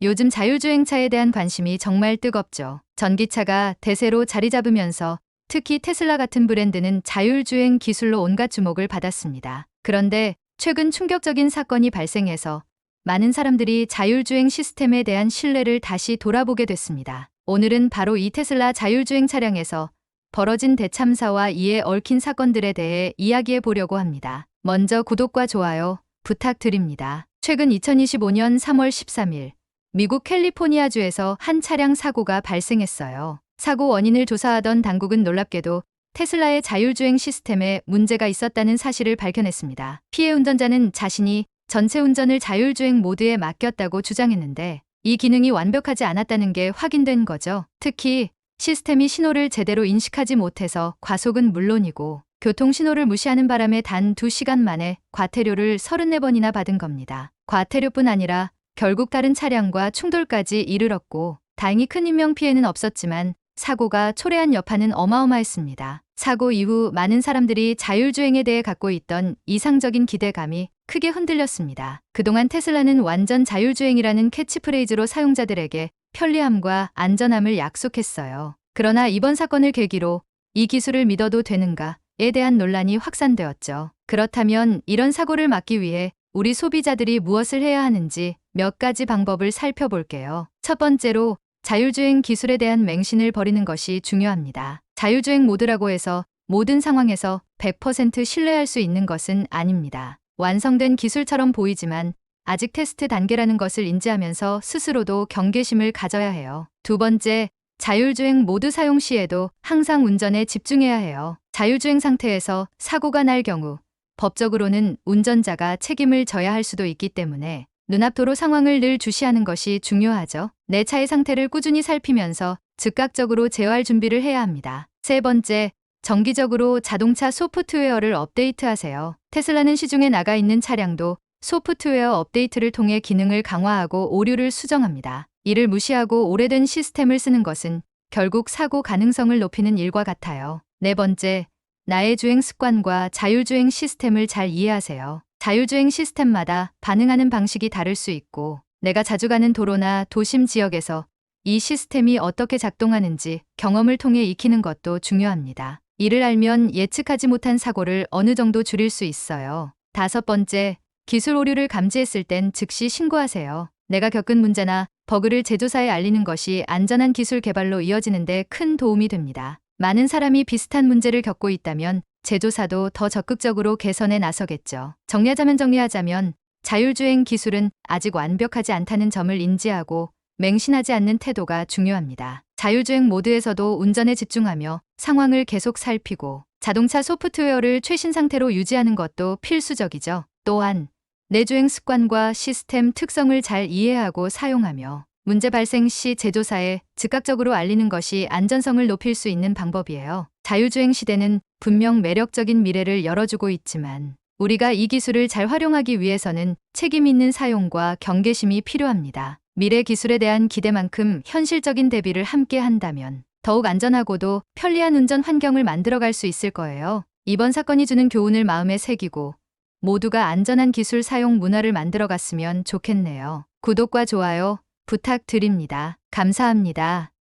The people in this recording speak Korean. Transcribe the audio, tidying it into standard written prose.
요즘 자율주행차에 대한 관심이 정말 뜨겁죠. 전기차가 대세로 자리 잡으면서 특히 테슬라 같은 브랜드는 자율주행 기술로 온갖 주목을 받았습니다. 그런데 최근 충격적인 사건이 발생해서 많은 사람들이 자율주행 시스템에 대한 신뢰를 다시 돌아보게 됐습니다. 오늘은 바로 이 테슬라 자율주행 차량에서 벌어진 대참사와 이에 얽힌 사건들에 대해 이야기해 보려고 합니다. 먼저 구독과 좋아요 부탁드립니다. 최근 2025년 3월 13일 미국 캘리포니아주에서 한 차량 사고가 발생했어요. 사고 원인을 조사하던 당국은 놀랍게도 테슬라의 자율주행 시스템에 문제가 있었다는 사실을 밝혀냈습니다. 피해 운전자는 자신이 전체 운전을 자율주행 모드에 맡겼다고 주장했는데 이 기능이 완벽하지 않았다는 게 확인된 거죠. 특히 시스템이 신호를 제대로 인식하지 못해서 과속은 물론이고 교통신호를 무시하는 바람에 단 2시간 만에 과태료를 34번이나 받은 겁니다. 과태료뿐 아니라 결국 다른 차량과 충돌까지 이르렀고 다행히 큰 인명피해는 없었지만 사고가 초래한 여파는 어마어마했습니다. 사고 이후 많은 사람들이 자율주행에 대해 갖고 있던 이상적인 기대감이 크게 흔들렸습니다. 그동안 테슬라는 완전 자율주행이라는 캐치프레이즈로 사용자들에게 편리함과 안전함을 약속했어요. 그러나 이번 사건을 계기로 이 기술을 믿어도 되는가에 대한 논란이 확산되었죠. 그렇다면 이런 사고를 막기 위해 우리 소비자들이 무엇을 해야 하는지 몇 가지 방법을 살펴볼게요. 첫 번째로 자율주행 기술에 대한 맹신을 버리는 것이 중요합니다. 자율주행 모드라고 해서 모든 상황에서 100% 신뢰할 수 있는 것은 아닙니다. 완성된 기술처럼 보이지만 아직 테스트 단계라는 것을 인지하면서 스스로도 경계심을 가져야 해요. 두 번째, 자율주행 모드 사용 시에도 항상 운전에 집중해야 해요. 자율주행 상태에서 사고가 날 경우 법적으로는 운전자가 책임을 져야 할 수도 있기 때문에 눈앞 도로 상황을 늘 주시하는 것이 중요하죠. 내 차의 상태를 꾸준히 살피면서 즉각적으로 제어할 준비를 해야 합니다. 세 번째, 정기적으로 자동차 소프트웨어를 업데이트하세요. 테슬라는 시중에 나가 있는 차량도 소프트웨어 업데이트를 통해 기능을 강화하고 오류를 수정합니다. 이를 무시하고 오래된 시스템을 쓰는 것은 결국 사고 가능성을 높이는 일과 같아요. 네 번째, 나의 주행 습관과 자율주행 시스템을 잘 이해하세요. 자율주행 시스템마다 반응하는 방식이 다를 수 있고 내가 자주 가는 도로나 도심 지역에서 이 시스템이 어떻게 작동하는지 경험을 통해 익히는 것도 중요합니다. 이를 알면 예측하지 못한 사고를 어느 정도 줄일 수 있어요. 다섯 번째, 기술 오류를 감지했을 땐 즉시 신고하세요. 내가 겪은 문제나 버그를 제조사에 알리는 것이 안전한 기술 개발로 이어지는 데 큰 도움이 됩니다. 많은 사람이 비슷한 문제를 겪고 있다면 제조사도 더 적극적으로 개선에 나서겠죠. 정리하자면 자율주행 기술은 아직 완벽하지 않다는 점을 인지하고 맹신하지 않는 태도가 중요합니다. 자율주행 모드에서도 운전에 집중하며 상황을 계속 살피고 자동차 소프트웨어를 최신 상태로 유지하는 것도 필수적이죠. 또한 내 주행 습관과 시스템 특성을 잘 이해하고 사용하며 문제 발생 시 제조사에 즉각적으로 알리는 것이 안전성을 높일 수 있는 방법이에요. 자율주행 시대는 분명 매력적인 미래를 열어주고 있지만 우리가 이 기술을 잘 활용하기 위해서는 책임 있는 사용과 경계심이 필요합니다. 미래 기술에 대한 기대만큼 현실적인 대비를 함께 한다면 더욱 안전하고도 편리한 운전 환경을 만들어갈 수 있을 거예요. 이번 사건이 주는 교훈을 마음에 새기고 모두가 안전한 기술 사용 문화를 만들어갔으면 좋겠네요. 구독과 좋아요 부탁드립니다. 감사합니다.